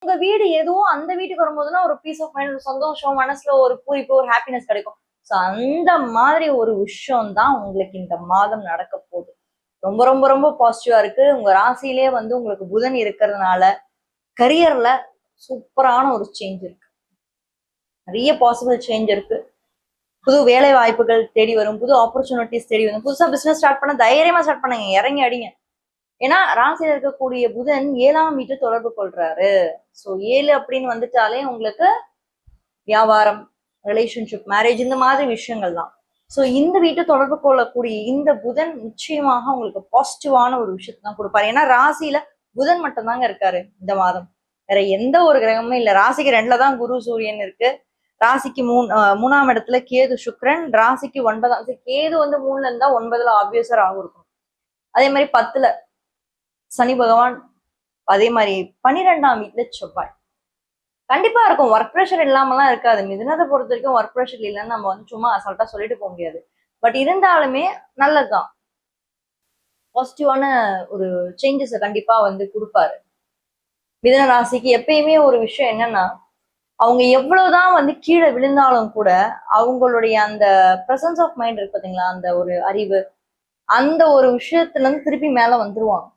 உங்க வீடு எதுவும் அந்த வீட்டுக்கு வரும்போதுன்னா ஒரு பீஸ் ஆஃப் மைண்ட், ஒரு சந்தோஷம், மனசுல ஒரு பூரிப்பு, ஒரு ஹாப்பினஸ் கிடைக்கும். ஸோ அந்த மாதிரி ஒரு விஷயம் தான் உங்களுக்கு இந்த மாதம் நடக்க போகுது. ரொம்ப ரொம்ப ரொம்ப பாசிட்டிவா இருக்கு. உங்க ராசியிலே வந்து உங்களுக்கு புதன் இருக்கிறதுனால கரியர்ல சூப்பரான ஒரு சேஞ்ச் இருக்கு. நிறைய பாசிபிள் சேஞ்ச் இருக்கு. புது வேலை வாய்ப்புகள் தேடி வரும், புது ஆப்பர்ச்சுனிட்டிஸ் தேடி வரும். புதுசா பிசினஸ் ஸ்டார்ட் பண்ண தைரியமா ஸ்டார்ட் பண்ணுங்க, இறங்கி அடிங்க. ஏன்னா ராசியில இருக்கக்கூடிய புதன் 7ஆம் வீட்டு தொடர்பு கொள்றாரு. ஸோ 7 அப்படின்னு வந்துட்டாலே உங்களுக்கு வியாபாரம், ரிலேஷன்ஷிப், மேரேஜ் இந்த மாதிரி விஷயங்கள் தான். ஸோ இந்த வீட்டை தொடர்பு கொள்ளக்கூடிய இந்த புதன் நிச்சயமாக உங்களுக்கு பாசிட்டிவான ஒரு விஷயத்தை தான் கொடுப்பாரு. ஏன்னா ராசியில புதன் மட்டும் தாங்க இருக்காரு இந்த மாதம். வேற எந்த ஒரு கிரகமும் இல்ல. ராசிக்கு 2ல தான் குரு சூரியன் இருக்கு. ராசிக்கு 3ஆம் இடத்துல கேது சுக்ரன், ராசிக்கு 9ஆம் கேது வந்து 3ல இருந்தா 9ல ஆப்வியஸா ராகு இருக்கும். அதே மாதிரி 10ல சனி பகவான், அதே மாதிரி 12ஆம் வீட்டுல செவ்வாய். கண்டிப்பா இருக்கும். ஒர்க் ப்ரெஷர் இல்லாமலாம் இருக்காது. மிதுனத்தை பொறுத்த வரைக்கும் ஒர்க் ப்ரெஷர் இல்லைன்னு நம்ம வந்து சும்மா அசால்ட்டா சொல்லிட்டு போக முடியாது. பட் இருந்தாலுமே நல்லதுதான். பாசிட்டிவான ஒரு சேஞ்சஸை கண்டிப்பா வந்து கொடுப்பாரு. மிதுன ராசிக்கு எப்பயுமே ஒரு விஷயம் என்னன்னா, அவங்க எவ்வளவுதான் வந்து கீழே விழுந்தாலும் கூட அவங்களுடைய அந்த பிரசன்ஸ் ஆஃப் மைண்ட் இருக்கு பாத்தீங்களா, அந்த ஒரு அறிவு, அந்த ஒரு விஷயத்துல இருந்து திருப்பி மேல வந்துருவாங்க.